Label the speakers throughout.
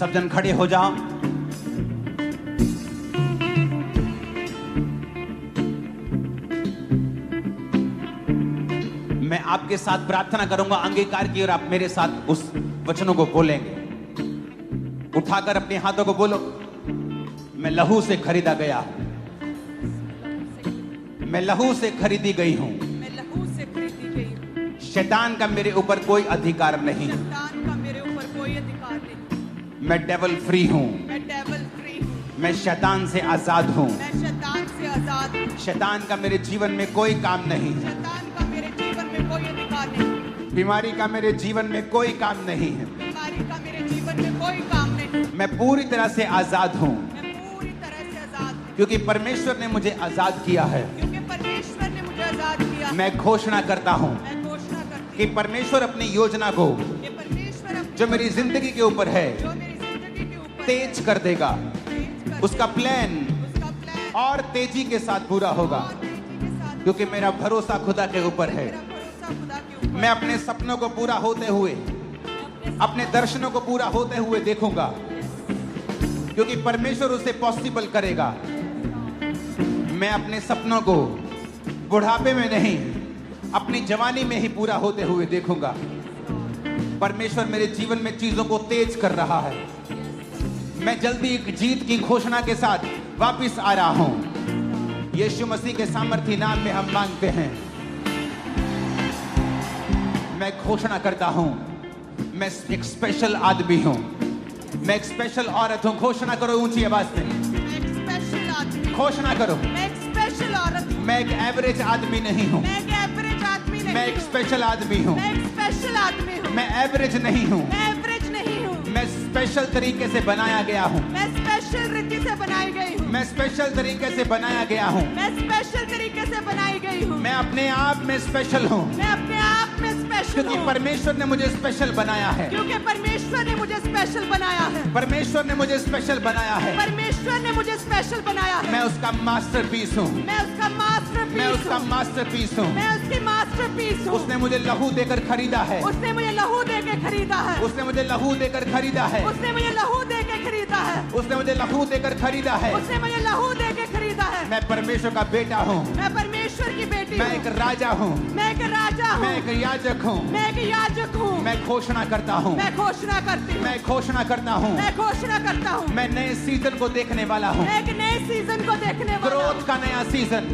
Speaker 1: सब जन खड़े हो जाओ। मैं आपके साथ प्रार्थना करूंगा अंगीकार की, और आप मेरे साथ उस वचनों को बोलेंगे। उठाकर अपने हाथों को बोलो, मैं लहू से खरीदा गया हूं, मैं लहू से खरीदी गई हूं,
Speaker 2: मैं लहू से खरीदी गई हूं।
Speaker 1: शैतान का मेरे ऊपर कोई अधिकार नहीं,
Speaker 2: शैतान का मेरे ऊपर कोई अधिकार नहीं।
Speaker 1: मैं डेविल फ्री हूं,
Speaker 2: मैं डेविल फ्री हूं।
Speaker 1: मैं शैतान से आजाद हूं,
Speaker 2: मैं शैतान से आजाद हूं।
Speaker 1: शैतान का मेरे जीवन में कोई काम नहीं,
Speaker 2: शैतान का मेरे जीवन में कोई अधिकार नहीं।
Speaker 1: बीमारी का मेरे जीवन में कोई काम नहीं है,
Speaker 2: बीमारी का मेरे जीवन में कोई काम नहीं।
Speaker 1: मैं पूरी तरह से आजाद हूं,
Speaker 2: मैं पूरी तरह से आजाद हूं,
Speaker 1: क्योंकि परमेश्वर ने मुझे आजाद किया है।
Speaker 2: क्योंकि परमेश्वर ने मुझे आजाद किया।
Speaker 1: मैं घोषणा करता हूं
Speaker 2: मैं घोषणा करती
Speaker 1: कि परमेश्वर अपनी योजना को
Speaker 2: हूं कि परमेश्वर अपनी
Speaker 1: जो मेरी जिंदगी के ऊपर है
Speaker 2: जो मेरी जिंदगी के ऊपर
Speaker 1: तेज कर देगा,
Speaker 2: तेज कर
Speaker 1: उसका प्लान
Speaker 2: उसका प्लान
Speaker 1: और तेजी के साथ पूरा होगा,
Speaker 2: और तेजी के साथ।
Speaker 1: क्योंकि मेरा भरोसा खुदा के ऊपर है।
Speaker 2: मेरा भरोसा खुदा के ऊपर।
Speaker 1: मैं अपने सपनों को पूरा होते हुए, अपने दर्शनों को पूरा होते हुए देखूंगा, क्योंकि परमेश्वर उसे पॉसिबल करेगा। मैं अपने सपनों को बुढ़ापे में नहीं, अपनी जवानी में ही पूरा होते हुए देखूंगा। परमेश्वर मेरे जीवन में चीजों को तेज कर रहा है। मैं जल्दी एक जीत की घोषणा के साथ वापस आ रहा हूं। यीशु मसीह के सामर्थी नाम में हम मांगते हैं। मैं घोषणा करता हूं, मैं एक स्पेशल आदमी हूं, मैं एक स्पेशल औरत हूं। घोषणा करो ऊंची आवाज में,
Speaker 2: मैं एक स्पेशल आदमी हूं।
Speaker 1: घोषणा करो।
Speaker 2: मैं एक स्पेशल औरत हूं।
Speaker 1: मैं एक एवरेज आदमी नहीं हूं,
Speaker 2: मैं एक एवरेज आदमी नहीं
Speaker 1: मैं एक
Speaker 2: हूं।
Speaker 1: स्पेशल आदमी हूं।
Speaker 2: मैं एक स्पेशल आदमी हूं।
Speaker 1: मैं एवरेज नहीं हूं,
Speaker 2: मैं एवरेज नहीं हूं।
Speaker 1: मैं स्पेशल तरीके से बनाया गया हूं,
Speaker 2: मैं स्पेशल रीति से बनाई गई हूं।
Speaker 1: मैं स्पेशल तरीके से बनाया गया हूं।
Speaker 2: मैं स्पेशल तरीके से बनाई गई हूं।
Speaker 1: मैं अपने आप में स्पेशल हूं,
Speaker 2: मैं अपने आप में स्पेशल
Speaker 1: क्योंकि
Speaker 2: हूं।
Speaker 1: परमेश्वर ने मुझे स्पेशल बनाया है।
Speaker 2: क्योंकि परमेश्वर ने मुझे स्पेशल बनाया है।
Speaker 1: परमेश्वर ने मुझे स्पेशल बनाया है।
Speaker 2: परमेश्वर ने मुझे स्पेशल बनाया है।
Speaker 1: मैं उसका मास्टरपीस हूं,
Speaker 2: मैं उसका मास्टरपीस
Speaker 1: मैं उसका
Speaker 2: हूं।
Speaker 1: मास्टरपीस हूं।
Speaker 2: मैं उसकी मास्टरपीस हूं।
Speaker 1: उसने मुझे लहू देकर खरीदा है,
Speaker 2: उसने मुझे लहू दे के खरीदा है।
Speaker 1: उसने मुझे लहू देकर खरीदा है,
Speaker 2: उसने मुझे लहू दे के खरीदा है।
Speaker 1: उसने मुझे लहू देकर खरीदा है।
Speaker 2: उसने मुझे लहू दे के खरीदा है।
Speaker 1: मैं परमेश्वर का बेटा हूं,
Speaker 2: मैं परमेश्वर की बेटी
Speaker 1: मैं
Speaker 2: हूं।
Speaker 1: एक राजा हूं,
Speaker 2: मैं एक राजा हूं।
Speaker 1: मैं एक याजक हूं।
Speaker 2: मैं एक याजक हूं।
Speaker 1: मैं घोषणा करता हूं,
Speaker 2: मैं घोषणा करती हूं।
Speaker 1: मैं घोषणा करता हूं,
Speaker 2: मैं घोषणा करता हूं।
Speaker 1: मैं नए सीजन को देखने वाला हूं।
Speaker 2: मैं एक नए सीजन को देखने वाला हूं।
Speaker 1: ग्रोथ का नया सीजन,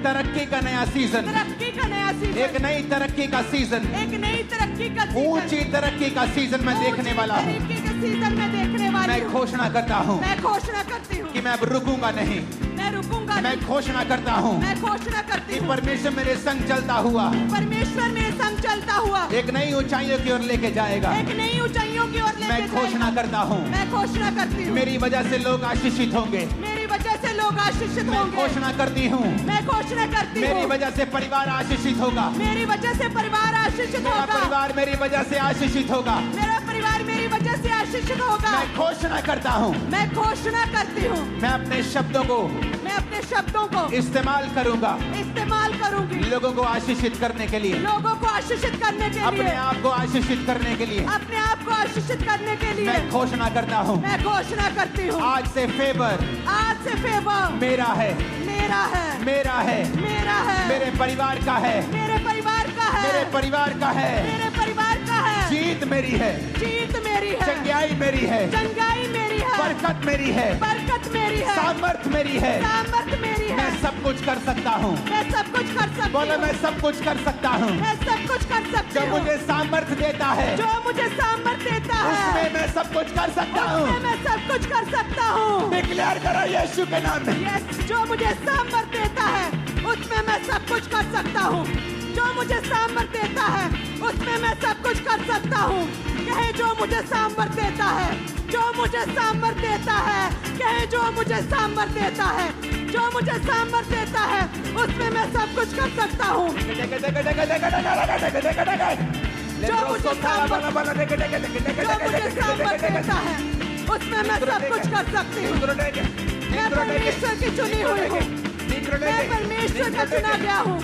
Speaker 1: तरक्की का नया सीजन,
Speaker 2: तरक्की का नया सीजन।
Speaker 1: एक नई तरक्की का सीजन,
Speaker 2: एक नई तरक्की का सीजन।
Speaker 1: ऊंची तरक्की का सीजन मैं देखने वाला हूं।
Speaker 2: ऊंची तरक्की का सीजन मैं देखने वाली
Speaker 1: मैं
Speaker 2: हूं।
Speaker 1: घोषणा करता हूं
Speaker 2: मैं घोषणा करती हूं
Speaker 1: कि मैं अब रुकूंगा नहीं।
Speaker 2: मैं रुकूंगा
Speaker 1: मैं
Speaker 2: नहीं।
Speaker 1: घोषणा करता हूं
Speaker 2: मैं घोषणा करती
Speaker 1: कि
Speaker 2: हूं
Speaker 1: परमेश्वर मेरे संग चलता हुआ
Speaker 2: परमेश्वर मेरे संग चलता हुआ
Speaker 1: एक नई ऊंचाइयों की ओर लेके जाएगा।
Speaker 2: एक नई ऊंचाइयों की ओर लेके
Speaker 1: मैं
Speaker 2: जाएगा।
Speaker 1: घोषणा करता हूं,
Speaker 2: मैं घोषणा करती हूँ
Speaker 1: मेरी वजह से लोग आशीषित होंगे।
Speaker 2: मेरी वजह से लोग आशीषित
Speaker 1: मैं
Speaker 2: होंगे।
Speaker 1: घोषणा करती हूं,
Speaker 2: मैं घोषणा करती
Speaker 1: मेरी
Speaker 2: हूँ
Speaker 1: वजह से परिवार आशीषित होगा।
Speaker 2: मेरी वजह से परिवार आशीषित
Speaker 1: मेरा
Speaker 2: होगा।
Speaker 1: परिवार मेरी वजह से आशीषित होगा।
Speaker 2: मेरा परिवार मेरी वजह से आशीषित होगा।
Speaker 1: मैं घोषणा करता हूं,
Speaker 2: मैं घोषणा करती हूँ
Speaker 1: मैं अपने शब्दों को
Speaker 2: मैं अपने शब्दों को
Speaker 1: इस्तेमाल करूंगा
Speaker 2: इस्तेमाल करूंगी
Speaker 1: लोगों को आशीषित करने के लिए,
Speaker 2: लोगों को आशीषित करने के
Speaker 1: अपने
Speaker 2: लिए
Speaker 1: आप को आशीषित करने के लिए।
Speaker 2: अपने आप को आशीषित करने के लिए
Speaker 1: मैं घोषणा करता हूं,
Speaker 2: मैं घोषणा करती हूँ
Speaker 1: आज से फेवर
Speaker 2: आज से फेवर
Speaker 1: मेरा है,
Speaker 2: मेरा है
Speaker 1: मेरा है,
Speaker 2: मेरा है
Speaker 1: मेरे परिवार का है,
Speaker 2: मेरे परिवार का है
Speaker 1: मेरे परिवार का है।
Speaker 2: मेरे परिवार का है
Speaker 1: जीत मेरी है,
Speaker 2: जीत मेरी है
Speaker 1: चंगाई मेरी है,
Speaker 2: चंगाई मेरी है
Speaker 1: बरकत मेरी है,
Speaker 2: बरकत मेरी है
Speaker 1: सामर्थ मेरी है।
Speaker 2: सामर्थ मेरी है
Speaker 1: मैं सब कुछ कर सकता हूँ।
Speaker 2: मैं सब कुछ कर सकती
Speaker 1: बोलो
Speaker 2: हूँ
Speaker 1: मैं सब कुछ कर सकता हूँ।
Speaker 2: मैं सब कुछ कर सकती
Speaker 1: जो
Speaker 2: हूँ
Speaker 1: मुझे सामर्थ देता है
Speaker 2: जो मुझे सामर्थ देता है
Speaker 1: उसमें मैं सब कुछ कर सकता
Speaker 2: उसमें
Speaker 1: हूँ।
Speaker 2: मैं सब कुछ कर सकता हूँ
Speaker 1: डिक्लेयर करो यीशु के नाम में।
Speaker 2: यस जो मुझे सामर्थ देता है उसमें मैं सब कुछ कर सकता हूँ जो मुझे सामर्थ देता है उसमें मैं सब कुछ कर सकता हूँ कहे जो मुझे सामर्थ देता है जो मुझे सामर्थ देता है कहे जो मुझे सामर्थ देता है जो मुझे सामर्थ देता है उसमें मैं सब कुछ कर सकता हूँ जो मुझे सामर्थ देता है उसमें मैं सब कुछ कर सकती हूँ मैं परमेश्वर की चुनी हुई हूँ मैं परमेश्वर का चुना गया हूँ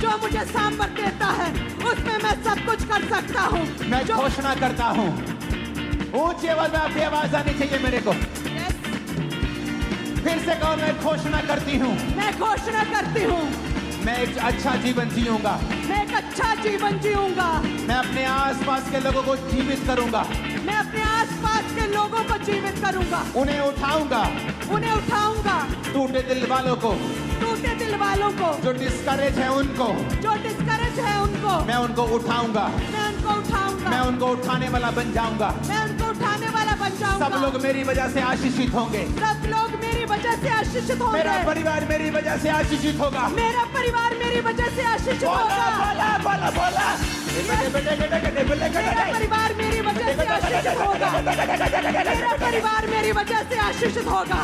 Speaker 2: जो मुझे सामर्थ देता है उसमें मैं सब कुछ कर सकता हूँ
Speaker 1: मैं घोषणा करता हूँ ऊंची आवाज में आपकी आवाज आनी चाहिए मेरे को।
Speaker 2: Yes,
Speaker 1: फिर से कहो, मैं घोषणा करती हूँ,
Speaker 2: मैं घोषणा करती हूँ,
Speaker 1: मैं एक अच्छा जीवन जीऊंगा।
Speaker 2: मैं एक अच्छा जीवन जीऊंगा।
Speaker 1: मैं अपने आसपास के लोगों को जीवित करूंगा,
Speaker 2: मैं अपने आसपास के लोगों को जीवित करूंगा,
Speaker 1: उन्हें उठाऊंगा,
Speaker 2: उन्हें उठाऊंगा,
Speaker 1: टूटे दिल वालों को,
Speaker 2: टूटे दिल वालों को,
Speaker 1: जो डिस्करेज है उनको,
Speaker 2: जो डिस्करेज है उनको,
Speaker 1: मैं उनको उठाऊंगा,
Speaker 2: मैं उनको उठाऊंगा,
Speaker 1: मैं उनको उठाने वाला बन जाऊंगा।
Speaker 2: मैं उनको उठाने वाला बन जाऊंगा।
Speaker 1: सब लोग मेरी वजह से आशीषित होंगे,
Speaker 2: सब लोग मेरी वजह से आशीषित होंगे।
Speaker 1: मेरा परिवार मेरी वजह से आशीषित होगा।
Speaker 2: मेरा परिवार मेरी वजह से आशीषित होगा।
Speaker 1: बोला बोला बोला।
Speaker 2: मेरा परिवार मेरी वजह से आशीषित होगा। मेरा परिवार मेरी वजह से आशीषित होगा।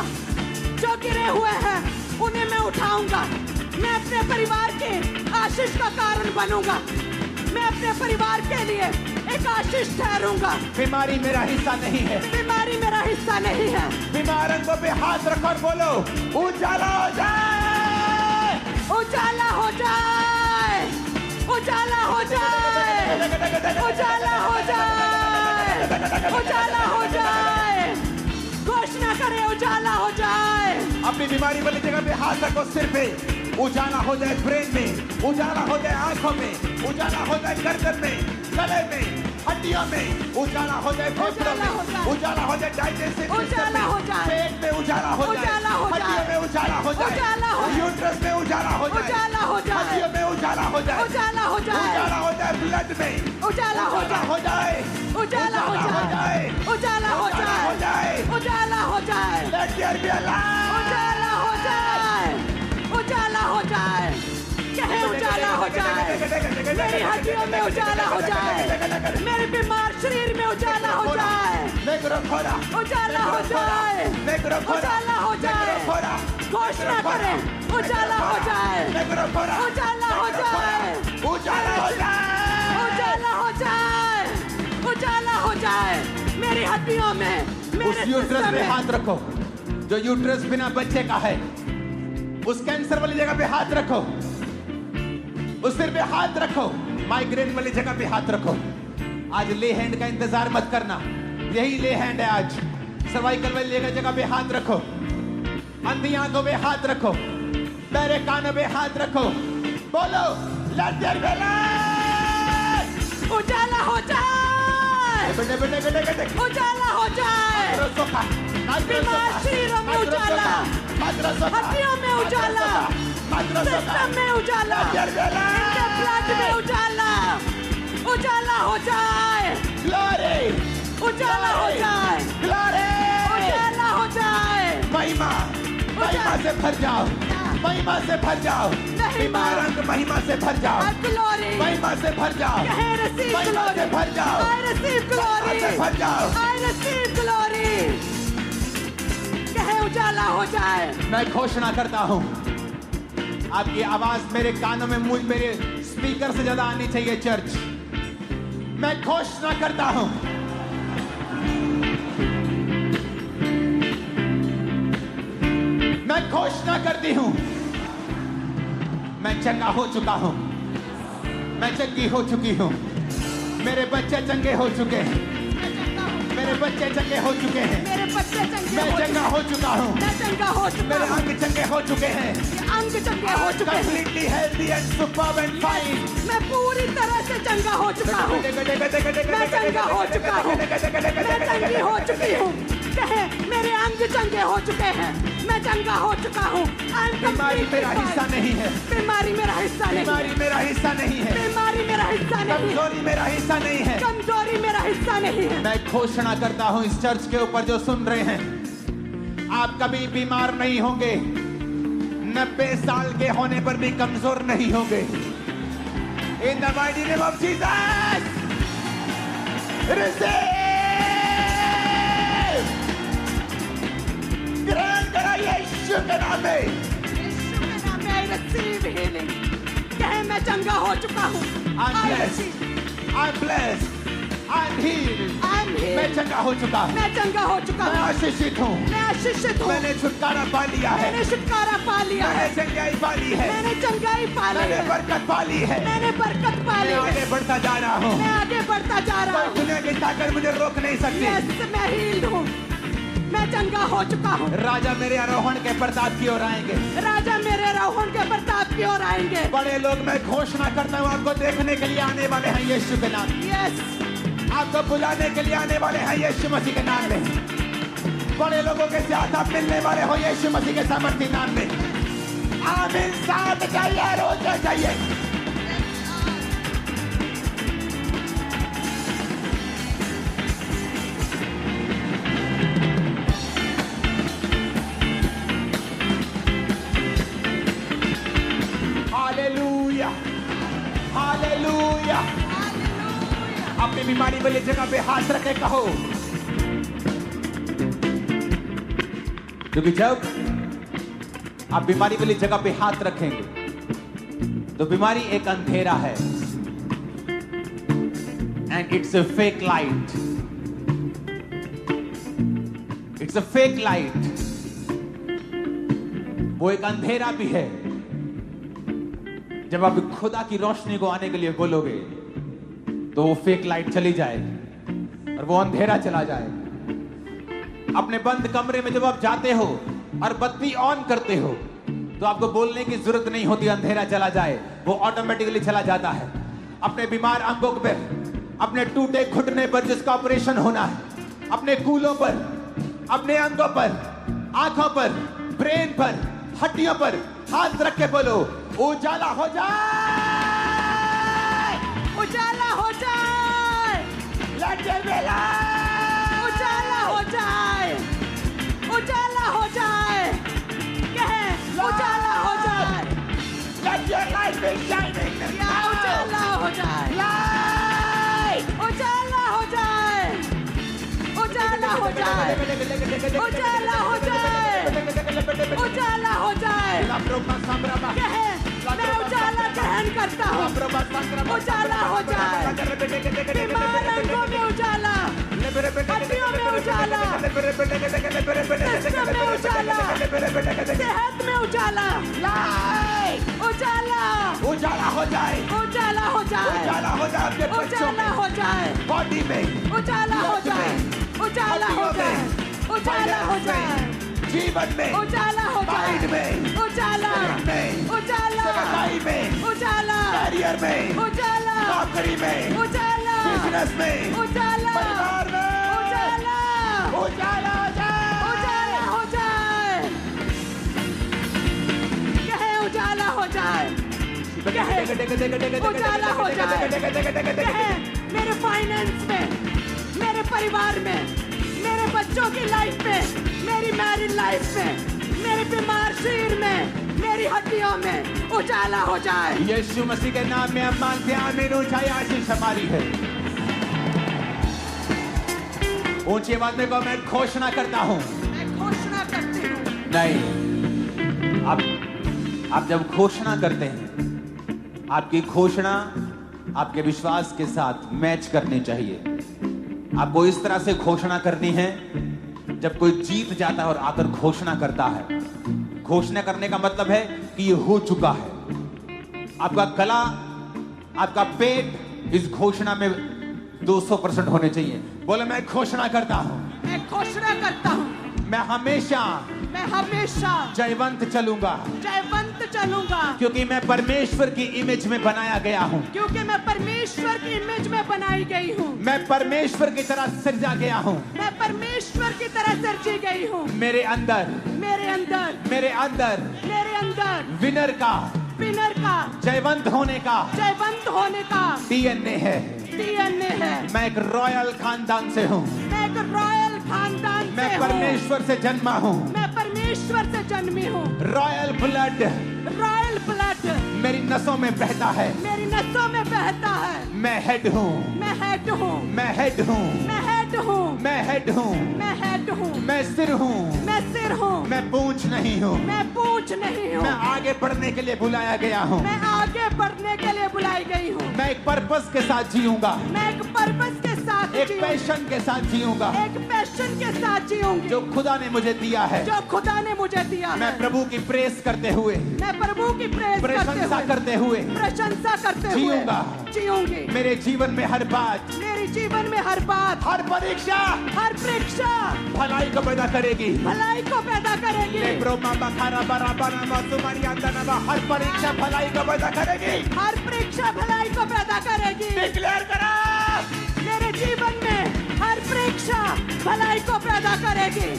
Speaker 2: जो गिरे हुए हैं उन्हें मैं उठाऊंगा। मैं अपने परिवार के आशीष का कारण बनूंगा। मैं अपने परिवार के लिए एक आशीष ठहरूंगा।
Speaker 1: बीमारी मेरा हिस्सा नहीं है,
Speaker 2: बीमारी मेरा हिस्सा नहीं है।
Speaker 1: बीमारों पे हाथ रखो और बोलो, उजाला हो जाए,
Speaker 2: उजाला हो जाए, उजाला हो जाए, उजाला हो जाए, उजाला हो जाए। घोषणा करें, उजाला हो जाए।
Speaker 1: अपनी बीमारी वाली जगह पे हाथ रखो, सिर पे उजाला हो जाए, ब्रेन में उजाला हो जाए, आंखों में उजाला हो जाए, गर्दन में, गले में, हड्डियों में उजाला हो जाए, फेफड़ों में उजाला हो जाए, डाइजेस्टिव
Speaker 2: उजाला हो जाए,
Speaker 1: पेट में उजाला हो जाए,
Speaker 2: उजाला हो जाए,
Speaker 1: हड्डियों में उजाला हो जाए,
Speaker 2: उजाला हो जाए,
Speaker 1: यूट्रस में उजाला हो जाए,
Speaker 2: उजाला हो जाए,
Speaker 1: हड्डियों में उजाला हो जाए,
Speaker 2: उजाला हो जाए,
Speaker 1: उजाला हो जाए, ब्लड में
Speaker 2: उजाला हो जाए,
Speaker 1: उजाला हो जाए,
Speaker 2: उजाला हो जाए, उजाला हो जाए,
Speaker 1: Let there be a light.
Speaker 2: उजाला हो जाए, उजाला हो जाए। कहे उजाला हो जाए। मेरी हड्डियों में उजाला हो जाए। मेरे बीमार शरीर में उजाला हो जाए। उजाला हो जाए, उजाला हो जाए। घोषणा करें, उजाला हो जाए, उजाला हो जाए,
Speaker 1: उजाला हो जाए,
Speaker 2: उजाला हो जाए, उजाला हो जाए। मेरी हड्डियों में, मेरे
Speaker 1: उस यूट्रस
Speaker 2: सिस्टम
Speaker 1: पे
Speaker 2: में
Speaker 1: हाथ रखो, जो यूट्रस बिना बच्चे का है। उस कैंसर वाली जगह पे हाथ रखो, उस सिर पे हाथ रखो, माइग्रेन वाली जगह पे हाथ रखो। आज ले हैंड का इंतजार मत करना, यही ले हैंड है आज। सर्वाइकल वाली जगह पे हाथ रखो, अंधी आंखों पे हाथ रखो, बहरे कानों पे हाथ रखो, बोलो लेट देयर बी लाइट।
Speaker 2: उजाला हो जाए, उजाला हो जाए। बीमार शरीरों में उजाला, हड्डियों में उजाला, सिस्टम में उजाला, इनके ब्लड में उजाला, उजाला हो जाए, उजाला हो जाए, उजाला हो जाए।
Speaker 1: महिमा, महिमा से भर जाओ, महिमा से भर जाओ, बीमार अंग महिमा से भर जाओ,
Speaker 2: ग्लोरी,
Speaker 1: महिमा से भर जाओ,
Speaker 2: I receive
Speaker 1: महिमा से
Speaker 2: glory,
Speaker 1: भर जाओ,
Speaker 2: I receive
Speaker 1: महिमा से
Speaker 2: glory,
Speaker 1: भर जाओ।
Speaker 2: I receive glory। कहे उजाला हो जाए।
Speaker 1: मैं घोषणा करता हूँ, आपकी आवाज मेरे कानों में, मेरे स्पीकर से ज्यादा आनी चाहिए चर्च। मैं घोषणा करता हूँ, मैं घोषणा करती हूँ, मैं चंगा हो चुका हूँ, मैं चंगी हो चुकी हूँ, मेरे बच्चे चंगे हो चुके हैं, मेरे बच्चे चंगे हो चुके हैं,
Speaker 2: मेरे बच्चे चंगे
Speaker 1: मैं
Speaker 2: हो
Speaker 1: चंगा
Speaker 2: चुके
Speaker 1: हो चुका हूँ,
Speaker 2: मैं चंगा हो चुका
Speaker 1: मेरे
Speaker 2: हूँ,
Speaker 1: अंग चंगे हो चुके हैं,
Speaker 2: अंग चंगे हो चुके हैं।
Speaker 1: completely healthy and superb and fine।
Speaker 2: मैं पूरी तरह से चंगा हो चुका हूँ, मैं चंगा हो चुका हूँ, मैं चंगी हो चुकी हूँ। कहे मेरे अंग चंगे हो चुके हैं, मैं चंगा हो चुका हूँ।
Speaker 1: बीमारी मेरा हिस्सा नहीं है,
Speaker 2: बीमारी मेरा हिस्सा नहीं,
Speaker 1: बीमारी मेरा हिस्सा नहीं है,
Speaker 2: बीमारी मेरा हिस्सा नहीं,
Speaker 1: कमजोरी मेरा हिस्सा नहीं है।
Speaker 2: कमजोरी मेरा हिस्सा नहीं है।
Speaker 1: मैं घोषणा करता हूँ इस चर्च के ऊपर जो सुन रहे हैं, आप कभी बीमार नहीं होंगे, 90 साल के होने पर भी कमजोर नहीं होंगे। In the mighty name of Jesus, receive। ग्रहण करा यीशु के नाम में।
Speaker 2: यीशु के नाम में I receive healing। कहे मैं चंगा हो चुका हूँ।
Speaker 1: I'm
Speaker 2: I
Speaker 1: blessed,
Speaker 2: receive,
Speaker 1: I'm blessed, I am healed.
Speaker 2: I am healed.
Speaker 1: मैं चंगा हो चुका हूँ।
Speaker 2: मैं चंगा हो चुका
Speaker 1: मैं
Speaker 2: हूँ।
Speaker 1: आशीषित हूँ।
Speaker 2: मैं आशीषित हूँ।
Speaker 1: मैंने छुटकारा पा लिया है।
Speaker 2: मैंने छुटकारा पा लिया है।
Speaker 1: मैंने चंगाई पा ली है।
Speaker 2: मैंने चंगाई पा ली
Speaker 1: मैंने
Speaker 2: है।
Speaker 1: बरकत पा ली है।
Speaker 2: मैंने बरकत पा ली
Speaker 1: मैं
Speaker 2: है।
Speaker 1: आगे बढ़ता जा रहा हूँ।
Speaker 2: मैं आगे बढ़ता जा रहा
Speaker 1: कोई
Speaker 2: हूँ।
Speaker 1: दुनिया की ताकत मुझे रोक नहीं सकती।
Speaker 2: यस, मैं हील्ड हूँ। मैं चंगा हो चुका हूँ।
Speaker 1: राजा मेरे आरोहण के प्रताप की ओर आएंगे।
Speaker 2: राजा मेरे रोहन के प्रताप की ओर आएंगे।
Speaker 1: बड़े लोग मैं घोषणा करता हूँ आपको देखने के लिए आने वाले हैं यीशु के नाम।
Speaker 2: यस,
Speaker 1: आपको बुलाने के लिए आने वाले हैं यीशु मसीह के नाम में। बड़े लोगों के साथ आप मिलने वाले हो यीशु मसीह के सामर्थ्य नाम में। आमीन। साथ चाहिए, रोज चाहिए। Hallelujah, hallelujah. अपनी बीमारी वाली जगह पे हाथ रखे कहो, क्योंकि जब आप बीमारी वाली जगह पे हाथ रखेंगे तो बीमारी एक अंधेरा है and it's a fake light. It's a fake light. वो एक अंधेरा भी है। जब आप खुदा की रोशनी को आने के लिए बोलोगे तो वो फेक लाइट चली जाए और वो अंधेरा चला जाए। अपने बंद कमरे में जब आप जाते हो और बत्ती ऑन करते हो तो आपको बोलने की जरूरत नहीं होती, अंधेरा चला जाए, वो ऑटोमेटिकली चला जाता है। अपने बीमार अंगों पर, अपने टूटे घुटने पर जिसका ऑपरेशन होना है, अपने कूलों पर, अपने अंगों पर, आंखों पर, ब्रेन पर, हड्डियों पर हाथ रख के बोलो उजाला हो जाए,
Speaker 2: उजाला हो जाए, उजाला हो जाए, उजाला हो जाए, कहे उजाला हो जाए, या उजाला हो जाए, उजाला हो जाए, उजाला हो जाए, उजाला हो जाए, उजाला हो जाए, कहे मैं उजाला ग्रहण करता हूँ, उजाला हो जाए, बीमार अंगों में उजाला, हड्डियों में उजाला, सिस्टम में उजाला, सेहत में उजाला, उजाला,
Speaker 1: उजाला हो जाए,
Speaker 2: उजाला हो जाए,
Speaker 1: उजाला हो जाए, अपने बच्चों
Speaker 2: उजाला
Speaker 1: में,
Speaker 2: हो जाए,
Speaker 1: बॉडी में,
Speaker 2: उजाला हो जाए, उजाला हो जाए, उजाला हो जाए,
Speaker 1: जीवन में,
Speaker 2: उजाला हो जाए,
Speaker 1: माइंड में,
Speaker 2: उजाला,
Speaker 1: में,
Speaker 2: उजाला,
Speaker 1: सेवकाई में,
Speaker 2: उजाला,
Speaker 1: करियर में,
Speaker 2: उजाला,
Speaker 1: नौकरी में,
Speaker 2: उजाला,
Speaker 1: बिजनेस में,
Speaker 2: उजाला,
Speaker 1: परिवार में,
Speaker 2: उजाला,
Speaker 1: उजाला हो जाए,
Speaker 2: उजाला हो जाए, कहे उजाला हो जाए, कहे उजाला हो जाए, कहे मेरे फाइनेंस में, मेरे परिवार में, मेरे बच्चों की लाइफ में, मेरी मैरिड लाइफ में, मेरे बीमार शरीर में, मेरी हड्डियों में उजाला हो जाए।
Speaker 1: यीशु मसीह के नाम में हम मांगते हैं, आमीन। ऊंचाई आशीष हमारी है। ऊंची आवाज में कहो, मैं घोषणा करता हूं।
Speaker 2: मैं घोषणा करती हूँ।
Speaker 1: नहीं, आप जब घोषणा करते हैं, आपकी घोषणा आपके विश्वास के साथ मैच करनी चाहिए। आपको इस तरह से घोषणा करनी है, जब कोई जीत जाता है और आकर घोषणा करता है, घोषणा करने का मतलब है कि ये हो चुका है। आपका गला, आपका पेट इस घोषणा में 200% होने चाहिए। बोले मैं घोषणा करता हूं,
Speaker 2: मैं घोषणा करता हूँ,
Speaker 1: मैं हमेशा
Speaker 2: जयवंत चलूंगा,
Speaker 1: जयवंत चलूंगा, क्योंकि मैं परमेश्वर की इमेज में बनाया गया हूं,
Speaker 2: क्योंकि मैं परमेश्वर की इमेज में बनाई गई हूँ,
Speaker 1: मैं परमेश्वर की तरह सृजा गया हूं,
Speaker 2: मैं परमेश्वर की तरह सृजी गई हूँ।
Speaker 1: मेरे अंदर,
Speaker 2: मेरे अंदर,
Speaker 1: मेरे अंदर
Speaker 2: मेरे अंदर
Speaker 1: विनर का,
Speaker 2: विनर का,
Speaker 1: जयवंत होने का
Speaker 2: जयवंत होने का
Speaker 1: डीएनए है।
Speaker 2: डीएनए है।
Speaker 1: मैं एक रॉयल खानदान से हूँ,
Speaker 2: मैं एक रॉयल खानदान
Speaker 1: मैं
Speaker 2: से
Speaker 1: परमेश्वर से जन्मा हूँ,
Speaker 2: मैं परमेश्वर से जन्मी हूँ।
Speaker 1: रॉयल ब्लड
Speaker 2: रॉयल ब्लड
Speaker 1: मेरी नसों में बहता है,
Speaker 2: मेरी नसों में बहता है।
Speaker 1: मैं हेड हूँ,
Speaker 2: मैं हेड हूँ,
Speaker 1: मैं हेड हूँ,
Speaker 2: मैं हेड हूँ,
Speaker 1: मैं हेड हूँ,
Speaker 2: मैं हेड हूँ,
Speaker 1: मैं सिर हूँ,
Speaker 2: मैं सिर हूँ,
Speaker 1: मैं पूंछ नहीं हूँ,
Speaker 2: मैं पूंछ नहीं हूँ,
Speaker 1: मैं आगे बढ़ने के लिए बुलाया गया हूँ,
Speaker 2: मैं आगे बढ़ने के लिए बुलाई गई हूँ।
Speaker 1: मैं एक पर्पस के साथ जीऊंगा,
Speaker 2: मैं एक पर्पस के साथ साथ
Speaker 1: एक पैशन के साथ जीऊंगा
Speaker 2: एक पैशन के साथ जीऊंगी
Speaker 1: जो खुदा ने मुझे दिया है।
Speaker 2: जो खुदा ने मुझे दिया है।
Speaker 1: मैं प्रभु की प्रेस करते हुए,
Speaker 2: मैं प्रभु की
Speaker 1: प्रशंसा करते हुए
Speaker 2: प्रशंसा करते हुए
Speaker 1: जीऊंगा।
Speaker 2: जीऊंगी।
Speaker 1: मेरे जीवन में हर बात,
Speaker 2: मेरे जीवन में हर बात,
Speaker 1: हर परीक्षा भलाई को पैदा करेगी,
Speaker 2: भलाई को पैदा करेगी।
Speaker 1: हर परीक्षा भलाई को पैदा करेगी,
Speaker 2: हर परीक्षा भलाई को पैदा करेगी।
Speaker 1: डिक्लेयर करा,
Speaker 2: मेरे जीवन में हर परीक्षा भलाई को पैदा करेगी।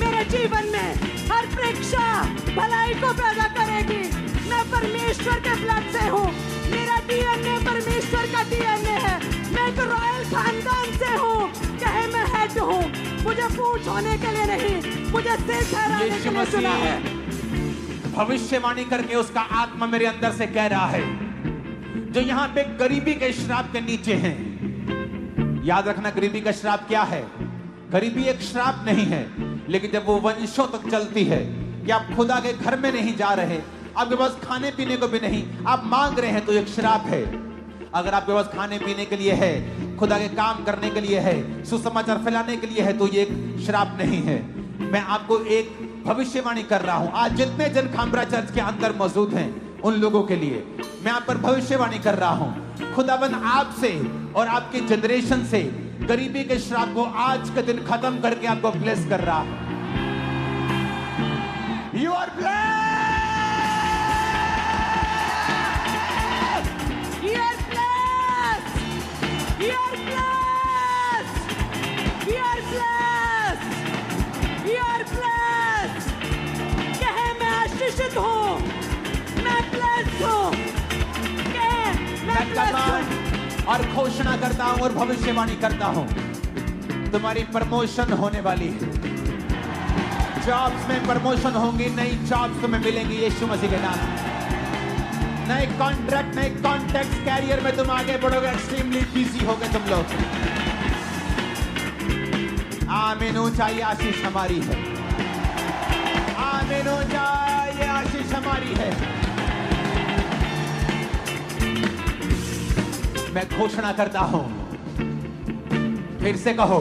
Speaker 2: मेरे जीवन में हर परीक्षा भलाई को पैदा करेगी। मैं परमेश्वर के ब्लड से हूँ। मेरा डीएनए परमेश्वर का डीएनए है। मैं एक रॉयल खानदान से हूँ। चाहे मैं हेड हूँ, मुझे पूछ होने के लिए नहीं, मुझे सिर ठहराने के लिए चुना है।
Speaker 1: भविष्यवाणी करके उसका आत्मा मेरे अंदर से कह रहा है, जो यहाँ पे गरीबी के श्राप के नीचे हैं। याद रखना, गरीबी का श्राप क्या है? गरीबी एक श्राप नहीं है, लेकिन जब वो वंशों तक चलती है कि आप खुदा के घर में नहीं जा रहे, आपके पास खाने पीने को भी नहीं, आप मांग रहे हैं, तो एक श्राप है। अगर आपके पास खाने पीने के लिए है, खुदा के काम करने के लिए है, सुसमाचार फैलाने के लिए है, तो ये एक श्राप नहीं है। मैं आपको एक भविष्यवाणी कर रहा हूं। आज जितने जन खामरा चर्च के अंदर मौजूद हैं, उन लोगों के लिए मैं आप पर भविष्यवाणी कर रहा हूं। खुदाबंद आपसे और आपके जनरेशन से गरीबी के श्राप को आज के दिन खत्म करके आपको ब्लेस कर रहा है। You are blessed,
Speaker 2: You are blessed. You are blessed. You are blessed. You are blessed. कहे मैं आशीषित हूँ, मैं blessed हूँ। कहे मैं blessed हूँ।
Speaker 1: और घोषणा करता हूं और भविष्यवाणी करता हूं, तुम्हारी प्रमोशन होने वाली है। जॉब्स में प्रमोशन होंगी, नई जॉब्स तुम्हें मिलेंगी यीशु मसीह के नाम। नए कॉन्ट्रैक्ट, नए कॉन्टैक्ट, कैरियर में तुम आगे बढ़ोगे। एक्सट्रीमली बिजी होगे तुम लोग। आमीन। ऊंचाई आशीष हमारी है। आमीन। ऊंचाई आशीष हमारी है। मैं घोषणा करता हूं, फिर से कहो।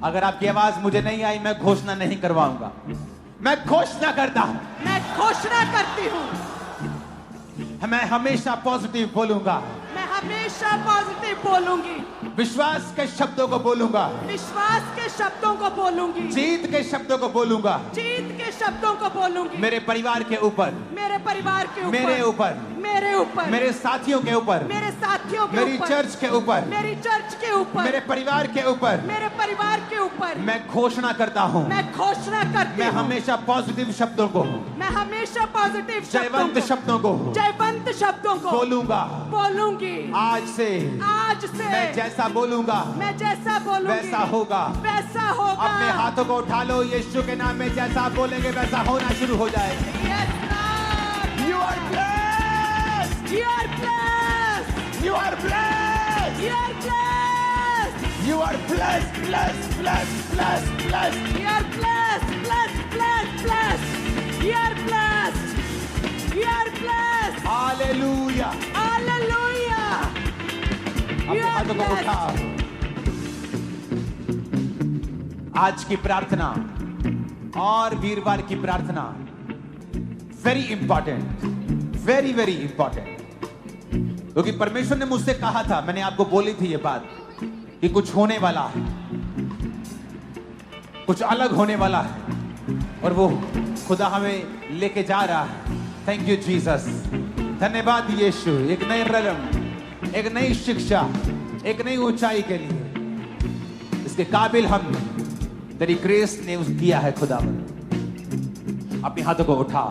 Speaker 1: अगर आपकी आवाज मुझे नहीं आई, मैं घोषणा नहीं करवाऊंगा। मैं घोषणा करता हूं,
Speaker 2: मैं घोषणा करती हूँ।
Speaker 1: मैं हमेशा पॉजिटिव बोलूंगा।
Speaker 2: मैं हमेशा पॉजिटिव बोलूंगी।
Speaker 1: विश्वास के शब्दों को बोलूंगा।
Speaker 2: विश्वास के शब्दों को बोलूंगी।
Speaker 1: जीत के शब्दों को बोलूंगा।
Speaker 2: जीत के शब्दों को बोलूंगी।
Speaker 1: मेरे परिवार के ऊपर,
Speaker 2: मेरे परिवार के ऊपर,
Speaker 1: मेरे ऊपर,
Speaker 2: मेरे ऊपर,
Speaker 1: मेरे साथियों के ऊपर,
Speaker 2: मेरे साथियों के
Speaker 1: मेरी
Speaker 2: ऊपर,
Speaker 1: चर्च के ऊपर,
Speaker 2: मेरी चर्च के ऊपर,
Speaker 1: मेरे परिवार के ऊपर,
Speaker 2: मेरे परिवार के ऊपर
Speaker 1: मैं घोषणा करता हूं।
Speaker 2: मैं घोषणा करती
Speaker 1: मैं
Speaker 2: हूँ।
Speaker 1: हमेशा पॉजिटिव शब्दों को,
Speaker 2: मैं हमेशा पॉजिटिव
Speaker 1: जयवंत शब्दों को,
Speaker 2: जयवंत शब्दों को
Speaker 1: बोलूंगा।
Speaker 2: बोलूंगी।
Speaker 1: आज से मैं जैसा बोलूंगा,
Speaker 2: मैं जैसा बोलूंगी,
Speaker 1: वैसा होगा।
Speaker 2: वैसा होगा।
Speaker 1: अपने हाथों को उठा लो, यीशु के नाम में जैसा आप बोलेंगे वैसा होना शुरू हो जाएगा।
Speaker 2: Yes, Lord.
Speaker 1: You are blessed.
Speaker 2: You are blessed.
Speaker 1: You are blessed.
Speaker 2: You are blessed.
Speaker 1: You are blessed, blessed, blessed, blessed, blessed.
Speaker 2: You are blessed, blessed, blessed, blessed. You are blessed. You are blessed.
Speaker 1: Hallelujah.
Speaker 2: Hallelujah.
Speaker 1: अपने
Speaker 2: You are
Speaker 1: हाथों को
Speaker 2: blessed.
Speaker 1: उठाओ। आज की प्रार्थना और वीरवार की प्रार्थना very important, very very important, क्योंकि परमेश्वर ने मुझसे कहा था, मैंने आपको बोली थी ये बात कि कुछ होने वाला है, कुछ अलग होने वाला है, और वो खुदा हमें लेके जा रहा है। Thank you Jesus. धन्यवाद यीशु। एक नए रंग, एक नई शिक्षा, एक नई ऊंचाई के लिए इसके काबिल हम तेरी ग्रेस ने उस किया है। खुदावंद अपने हाथों को उठा,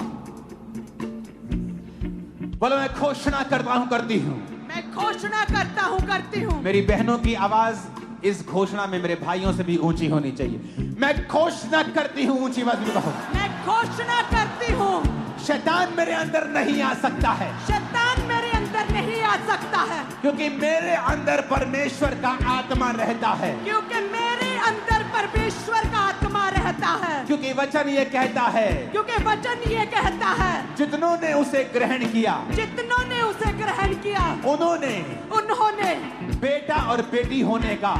Speaker 1: बोलो मैं घोषणा करता हूं, करती हूं।
Speaker 2: मैं घोषणा करता हूं, करती हूं।
Speaker 1: मेरी बहनों की आवाज इस घोषणा में मेरे भाइयों से भी ऊंची होनी चाहिए। मैं घोषणा करती हूं, ऊंची आवाज में कहो।
Speaker 2: मैं घोषणा करती हूं,
Speaker 1: शैतान मेरे अंदर नहीं आ सकता है,
Speaker 2: शैतान मेरे अंदर नहीं आ सकता है,
Speaker 1: क्योंकि मेरे अंदर परमेश्वर का आत्मा रहता है।
Speaker 2: क्योंकि मेरे अंदर परमेश्वर का आत्मा रहता है।
Speaker 1: क्योंकि वचन ये कहता है,
Speaker 2: क्योंकि वचन ये कहता है,
Speaker 1: जितनों ने उसे ग्रहण किया,
Speaker 2: जितनों ने उसे ग्रहण ग्रहण किया,
Speaker 1: उन्होंने बेटा और बेटी होने का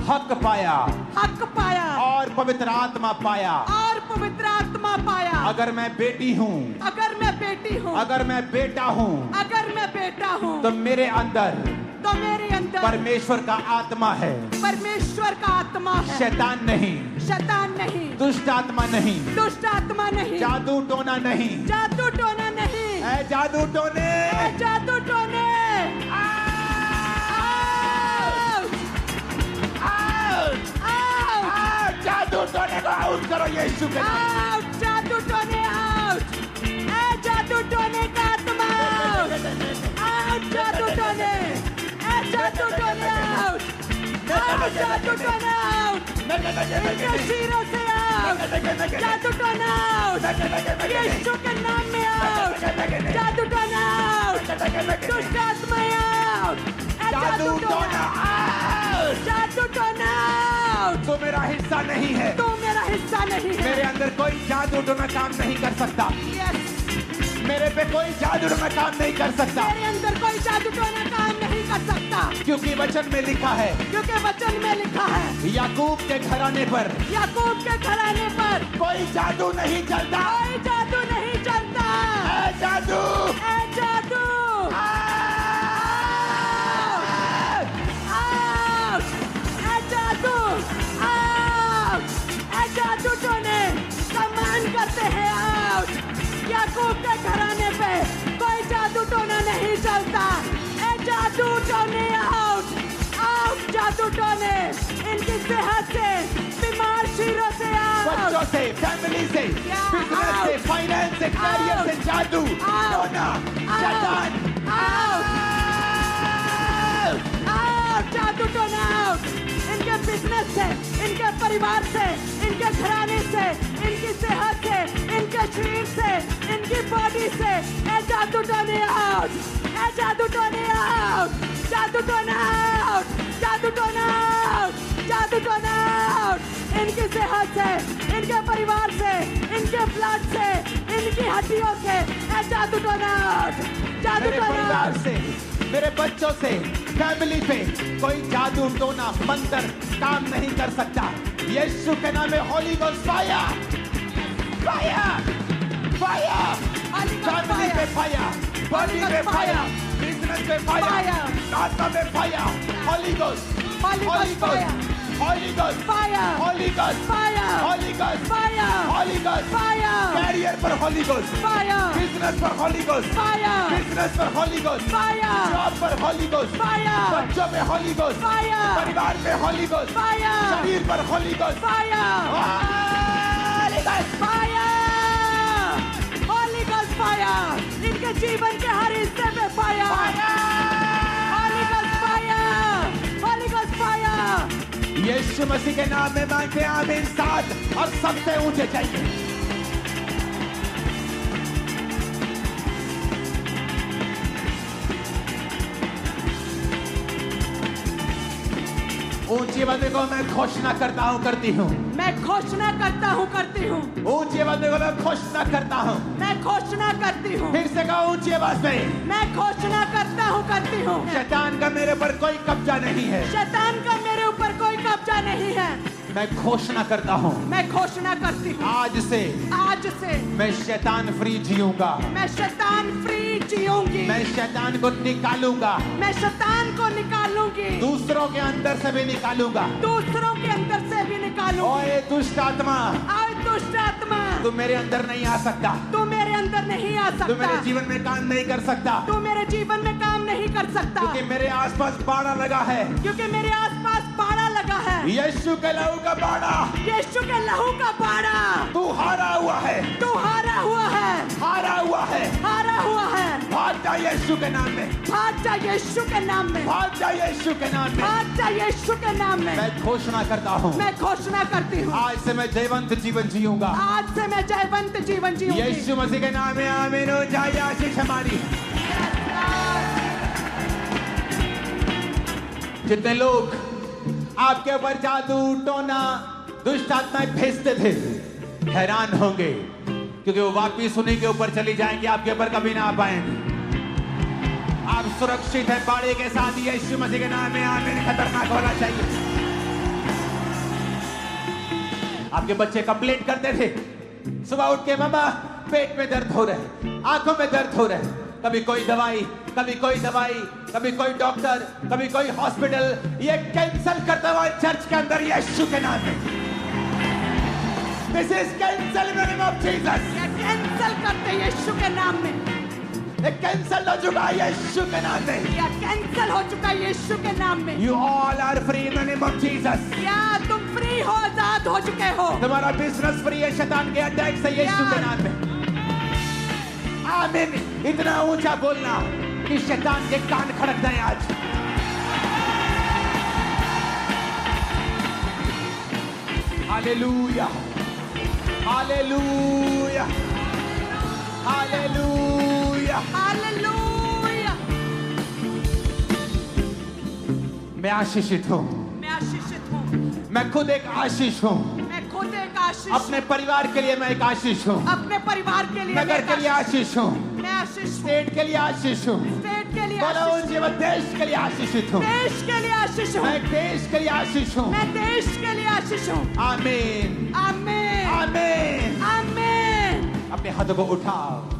Speaker 1: हक पाया और पवित्र आत्मा पाया। अगर मैं बेटी हूँ, अगर मैं बेटा हूँ, तो मेरे अंदर परमेश्वर का आत्मा है, शैतान नहीं, दुष्ट आत्मा नहीं, जादू टोना नहीं, ऐ जादू टोने, जादू टोने को आउट करो यीशु के नाम।
Speaker 2: जादू टोने आउट, जादू टोने का आत्मा आउट, जादू टोने आउट, जादू टोने आउट, इनके सिरों से आउट, जादू टोने आउट, यीशु के नाम में आउट, जादू टोने आउट, दुष्ट आत्मा आउट, जादू टोने आउट, जादू टोने आउट।
Speaker 1: तो मेरा हिस्सा नहीं है, मेरे अंदर कोई जादू टोना काम नहीं कर सकता। मेरे पे कोई जादू टोना काम नहीं कर सकता,
Speaker 2: मेरे अंदर कोई जादू टोना काम नहीं कर सकता,
Speaker 1: क्योंकि वचन में लिखा है, याकूब के घराने पर कोई जादू नहीं चलता, ऐ जादू,
Speaker 2: जादू टोने सम्मान करते हैं आउट। याकूब के घराने पे कोई जादू टोना नहीं चलता, ए जादू टोने आउट, जादू टोने इनकी सेहत से, बीमार शीरों से आउट,
Speaker 1: बच्चों से, फैमिली से, बिजनेस से, फाइनेंस से, कैरियर से, जादू टोना, शैतान
Speaker 2: जादू टोना आउट, इनके बिजनेस से, इनके परिवार से, इनके घराने से, इनकी सेहत से, इनके शरीर से, इनकी बॉडी से, ए जादू टोने आउट, जादू टोने आउट, जादू टोने आउट, जादू टोने आउट, जादू टोने आउट, इनकी सेहत से, इनके परिवार से, इनके ब्लड से, इनकी हड्डियों से, ए जादू टोने आउट, जादू टोने आउट।
Speaker 1: मेरे बच्चों से, फैमिली पे कोई जादू टोना मंत्र काम नहीं कर सकता। यीशु के नाम में होली गोस्ट फायर, फैमिली पे फायर, बॉडी पे फायर, बिजनेस पे फायर, आत्मा पे fire, Holi ghost, Holi ghost, Holi ghost, Holi ghost, Holi ghost, Holi Ghost, career पर होली गोस्ट, बिजनेस पर होली गोस्ट, बिजनेस पर होली गोस्ट, जॉब पर होली गोस्ट, बच्चों पे होली गोस्ट, परिवार पे होली गोस्ट, शरीर पर Holi ghost,
Speaker 2: Holi ghost fire, इनके जीवन के हर हिस्से पे fire, Holi ghost fire, Holi ghost fire.
Speaker 1: Yeshu Masih के नाम में मांगते हैं आमीन। साथ और सबसे ऊंचे चाहिए। ऊंची आवाज़ को मैं घोषणा करता हूँ, करती हूँ,
Speaker 2: मैं घोषणा करता हूँ, करती हूँ,
Speaker 1: ऊंची आवाज़ को मैं घोषणा करता हूँ,
Speaker 2: मैं घोषणा करती हूँ,
Speaker 1: फिर से कहो ऊंची आवाज़ में,
Speaker 2: मैं घोषणा करता हूँ, करती हूँ।
Speaker 1: शैतान का मेरे पर कोई कब्जा नहीं है,
Speaker 2: शैतान का मेरे ऊपर कोई कब्जा नहीं है।
Speaker 1: मैं घोषणा करता हूँ,
Speaker 2: मैं घोषणा करती हूँ,
Speaker 1: आज से मैं शैतान फ्री जीऊंगा,
Speaker 2: मैं शैतान फ्री जीऊंगी,
Speaker 1: मैं शैतान को निकालूंगा,
Speaker 2: मैं शैतान को निकालूंगी,
Speaker 1: दूसरों के अंदर से भी निकालूंगा,
Speaker 2: दूसरों के अंदर से भी निकालूंगी।
Speaker 1: ओए दुष्ट आत्मा,
Speaker 2: दुष्ट आत्मा,
Speaker 1: तू मेरे अंदर नहीं आ सकता,
Speaker 2: तू मेरे अंदर नहीं आ सकता,
Speaker 1: तू मेरे जीवन में काम नहीं कर सकता,
Speaker 2: तू मेरे जीवन में काम नहीं कर सकता,
Speaker 1: क्योंकि मेरे आसपास बाड़ा लगा है,
Speaker 2: क्योंकि मेरे आसपास बाड़ा लगा है।
Speaker 1: यीशु के लहू का बाड़ा,
Speaker 2: यीशु के लहू का बाड़ा,
Speaker 1: तू हारा हुआ है,
Speaker 2: तू हारा हुआ है,
Speaker 1: हारा हुआ है,
Speaker 2: हारा हुआ है।
Speaker 1: भाग जा यीशु के नाम में,
Speaker 2: भाग जा यीशु के नाम में,
Speaker 1: भाग जा यीशु के नाम में,
Speaker 2: भाग जा यीशु के नाम में।
Speaker 1: मैं घोषणा करता हूँ,
Speaker 2: मैं घोषणा करती हूँ,
Speaker 1: आज से मैं जयवंत जीवन जीऊंगा,
Speaker 2: आज से मैं जयवंत जीवन जीऊंगी।
Speaker 1: यीशु मसीह के नाम में आमीन हो जाए। आशीष हमारी। जितने लोग आपके ऊपर जादू टोना दुष्ट आत्माएं भेजते थे, हैरान होंगे क्योंकि वो वापिस उन्हीं के ऊपर चली जाएंगी, आपके ऊपर कभी ना आ पाएंगे। आप सुरक्षित हैं बाड़े के साथ। यीशु मसीह के नाम में आमीन। खतरनाक होना चाहिए। आपके बच्चे कंप्लेंट करते थे सुबह उठ के, मामा पेट में दर्द हो रहा है, आंखों में दर्द हो रहा है। कभी कोई दवाई, कभी कोई दवाई, कभी कोई डॉक्टर, कभी कोई हॉस्पिटल। ये कैंसल करता हुआ चर्च के अंदर यीशु के नाम में। This is cancel in the name of Jesus.
Speaker 2: ये कैंसल करते यीशु के नाम में।
Speaker 1: ये कैंसल हो चुका है यीशु के नाम में।
Speaker 2: या कैंसल हो चुका है यीशु के नाम में।
Speaker 1: You all are free in the name of Jesus।
Speaker 2: या तुम फ्री हो, आजाद हो चुके हो।
Speaker 1: तुम्हारा बिजनेस फ्री है शैतान के अटैक से यीशु के नाम में। आमीन। इतना ऊंचा बोलना कि शैतान के कान खड़क जाए आज। Hallelujah, hallelujah, hallelujah,
Speaker 2: hallelujah.
Speaker 1: मैं आशीषित हूँ।
Speaker 2: मैं आशीषित हूँ।
Speaker 1: मैं खुद एक आशीष हूँ।
Speaker 2: मैं खुद एक आशीष।
Speaker 1: अपने परिवार के लिए मैं एक आशीष हूँ।
Speaker 2: अपने परिवार के लिए
Speaker 1: नगर के लिए आशीष हूँ।
Speaker 2: मैं आशीष हूँ।
Speaker 1: स्टेट के लिए आशीष हूँ।
Speaker 2: स्टेट के लिए
Speaker 1: बोलो
Speaker 2: आशीष।
Speaker 1: उनसे मैं देश के लिए आशीषित हूँ।
Speaker 2: देश के लिए आशीष हूँ।
Speaker 1: मैं देश के लिए आशीष हूँ।
Speaker 2: मैं देश के लिए आशीष हूँ।
Speaker 1: आमीन,
Speaker 2: आमीन,
Speaker 1: आमीन।
Speaker 2: आमीन।
Speaker 1: अपने हाथों को उठाओ।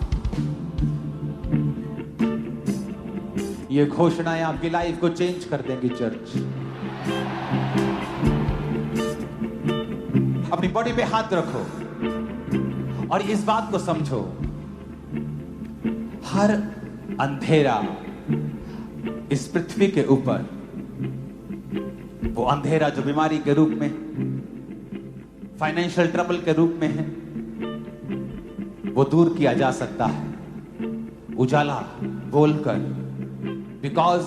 Speaker 1: ये घोषणाएं आपकी लाइफ को चेंज कर देंगी चर्च। अपनी बॉडी पे हाथ रखो और इस बात को समझो, हर अंधेरा इस पृथ्वी के ऊपर, वो अंधेरा जो बीमारी के रूप में, फाइनेंशियल ट्रबल के रूप में है, वो दूर किया जा सकता है उजाला बोलकर। बिकॉज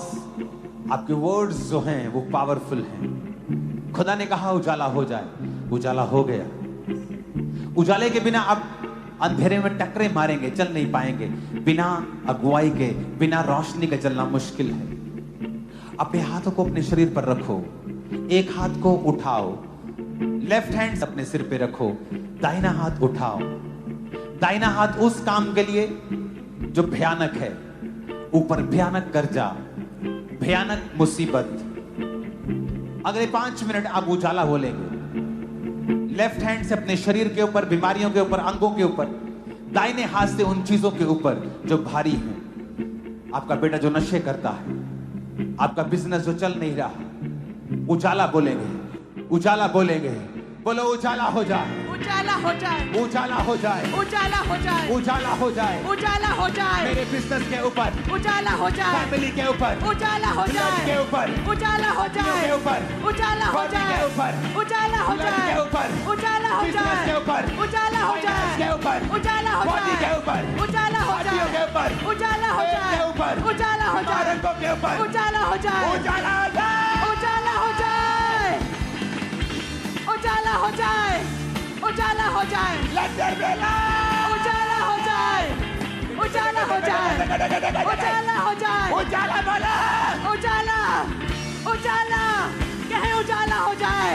Speaker 1: आपके वर्ड्स जो हैं वो पावरफुल हैं। खुदा ने कहा उजाला हो जाए, उजाला हो गया। उजाले के बिना आप अंधेरे में टकरे मारेंगे, चल नहीं पाएंगे। बिना अगुवाई के, बिना रोशनी के चलना मुश्किल है। अपने हाथों को अपने शरीर पर रखो। एक हाथ को उठाओ, लेफ्ट हैंड अपने सिर पे रखो, दाहिना हाथ उठाओ। दाहिना हाथ उस काम के लिए जो भयानक है, ऊपर भयानक कर्जा, भयानक मुसीबत। अगले 5 मिनट आप उजाला बोलेंगे। लेफ्ट हैंड से अपने शरीर के ऊपर, बीमारियों के ऊपर, अंगों के ऊपर, दाहिने हाथ से उन चीजों के ऊपर जो भारी हैं। आपका बेटा जो नशे करता है, आपका बिजनेस जो चल नहीं रहा, उजाला बोलेंगे, उजाला बोलेंगे। बोलो उजाला हो जाए,
Speaker 2: उजाला हो जाए,
Speaker 1: उजाला हो जाए,
Speaker 2: उजाला हो जाए,
Speaker 1: उजाला हो जाए,
Speaker 2: उजाला हो जाए।
Speaker 1: मेरे बिजनेस के ऊपर,
Speaker 2: उजाला हो जाए,
Speaker 1: फैमिली के ऊपर,
Speaker 2: उजाला हो
Speaker 1: ब्लड
Speaker 2: जाए,
Speaker 1: के ऊपर,
Speaker 2: उजाला हो
Speaker 1: नौकरियों
Speaker 2: जाए,
Speaker 1: के ऊपर,
Speaker 2: उजाला हो
Speaker 1: बॉडी
Speaker 2: जाए,
Speaker 1: के ऊपर,
Speaker 2: उजाला हो
Speaker 1: ब्लड
Speaker 2: जाए,
Speaker 1: के ऊपर,
Speaker 2: उजाला हो
Speaker 1: बिजनेस
Speaker 2: जाए,
Speaker 1: के ऊपर,
Speaker 2: उजाला हो
Speaker 1: फाइनेंस के
Speaker 2: जाए,
Speaker 1: ऊपर,
Speaker 2: उजाला हो
Speaker 1: बॉडी के
Speaker 2: जाए,
Speaker 1: ऊपर,
Speaker 2: उजाला हो
Speaker 1: हड्डियों के
Speaker 2: जाए,
Speaker 1: ऊपर,
Speaker 2: उजाला हो
Speaker 1: पेट
Speaker 2: जाए,
Speaker 1: के ऊपर,
Speaker 2: उजाला हो जाए,
Speaker 1: रंगों के ऊपर,
Speaker 2: उजाला हो जाए,
Speaker 1: उजाला हो जाए,
Speaker 2: उजाला हो जाए, उजाला हो जाए, उजाला हो जाए,
Speaker 1: Let there be light!
Speaker 2: उजाला हो जाए, उजाला हो जाए, उजाला हो जाए,
Speaker 1: उजाला बोला,
Speaker 2: उजाला, उजाला, कहे उजाला हो जाए।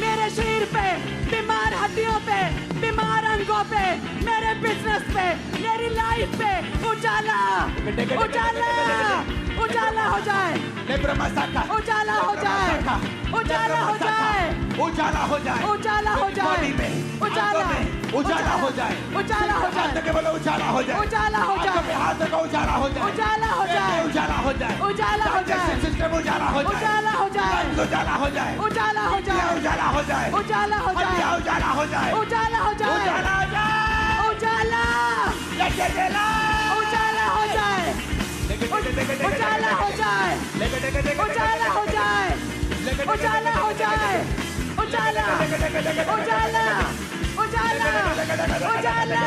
Speaker 2: मेरे शरीर पे, बीमार हड्डियों पे, बीमार अंगों पे, मेरे बिजनेस पे, मेरी लाइफ पे उजाला, उजाला, उजाला हो जाए,
Speaker 1: लेब्रा मसाका,
Speaker 2: उजाला हो जाए, उजाला हो जाए,
Speaker 1: उजाला हो जाए,
Speaker 2: उजाला हो जाए,
Speaker 1: बॉडी में,
Speaker 2: उजाला,
Speaker 1: आंखों में, उजाला हो जाए,
Speaker 2: उजाला हो जाए,
Speaker 1: हाथ के बोलो उजाला हो जाए,
Speaker 2: उजाला हो
Speaker 1: आंखों में
Speaker 2: जाए,
Speaker 1: हाथ को उजाला हो जाए,
Speaker 2: उजाला हो जाए,
Speaker 1: उजाला हो जाए,
Speaker 2: उजाला हो जाए,
Speaker 1: सिस्टम उजाला हो जाए,
Speaker 2: उजाला हो जाए,
Speaker 1: उजाला हो जाए,
Speaker 2: उजाला हो जाए,
Speaker 1: उजाला हो जाए,
Speaker 2: उजाला हो जाए,
Speaker 1: उजाला हो जाए,
Speaker 2: उजाला हो जाए,
Speaker 1: उजाला हो जाए,
Speaker 2: उजाला,
Speaker 1: लेके चला,
Speaker 2: उजाला हो जाए, उजाला हो जाए, उजाला हो जाए, उजाला हो जाए, उजाला, उजाला, उजाला, उजाला,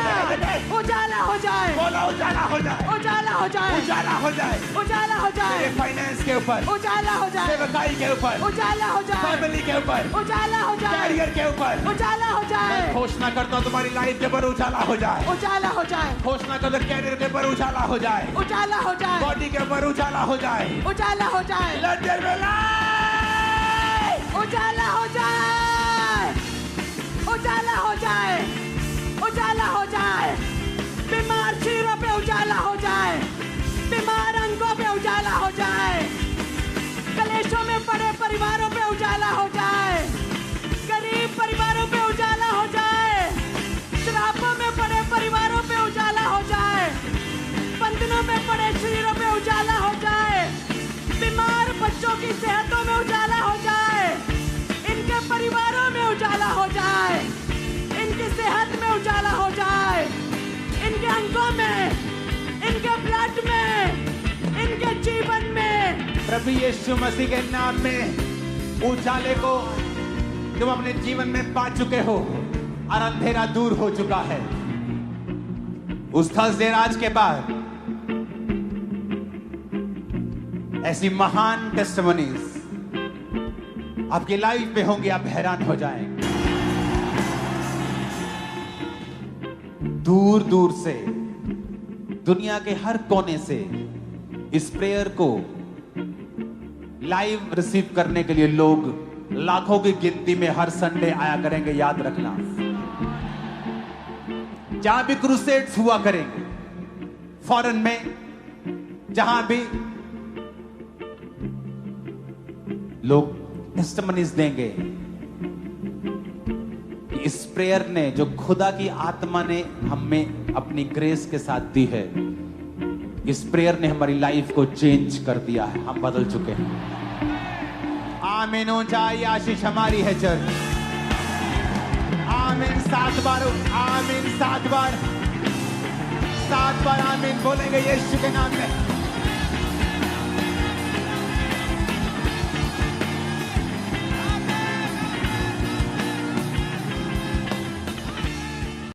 Speaker 2: उजाला हो जाए,
Speaker 1: बोलो उजाला हो जाए,
Speaker 2: उजाला हो जाए,
Speaker 1: उजाला हो जाए,
Speaker 2: उजाला हो जाए,
Speaker 1: मेरे फाइनेंस के ऊपर,
Speaker 2: उजाला हो जाए,
Speaker 1: सेवकाई के ऊपर,
Speaker 2: उजाला हो जाए,
Speaker 1: फैमिली के ऊपर,
Speaker 2: उजाला हो जाए,
Speaker 1: कैरियर के ऊपर,
Speaker 2: उजाला हो जाए,
Speaker 1: घोषणा करता हूँ तुम्हारी लाइफ के ऊपर उजाला हो जाए,
Speaker 2: उजाला हो जाए,
Speaker 1: घोषणा कर दो कैरियर के ऊपर उजाला हो जाए,
Speaker 2: उजाला हो जाए,
Speaker 1: बॉडी के ऊपर उजाला हो जाए,
Speaker 2: उजाला हो जाए,
Speaker 1: Let there be light!
Speaker 2: उजाला हो जाए, उजाला हो जाए, उजाला हो जाए, सेहतों में उजाला हो जाए, इनके परिवारों में उजाला हो जाए, इनकी सेहत में उजाला हो जाए, इनके अंगों में, इनके ब्लड में, इनके जीवन में।
Speaker 1: प्रभु यीशु मसीह के नाम में उजाले को तुम अपने जीवन में पा चुके हो और अंधेरा दूर हो चुका है। उस थर्सडे राज के बाद ऐसी महान टेस्टिमनीज आपकी लाइफ में होंगी, आप हैरान हो जाएंगे। दूर दूर से, दुनिया के हर कोने से इस प्रेयर को लाइव रिसीव करने के लिए लोग लाखों की गिनती में हर संडे आया करेंगे। याद रखना, जहां भी क्रूसेड्स हुआ करेंगे, फॉरेन में जहां भी लोग टेस्टिमनीज देंगे कि इस प्रेयर ने, जो खुदा की आत्मा ने हमें अपनी ग्रेस के साथ दी है, इस प्रेयर ने हमारी लाइफ को चेंज कर दिया है। हम बदल चुके हैं। आमीन। ऊंचाई आशीष हमारी है चर्च। आमीन। 7 बार आमीन, 7 बार, 7 बार आमीन बोलेंगे यीशु के नाम में।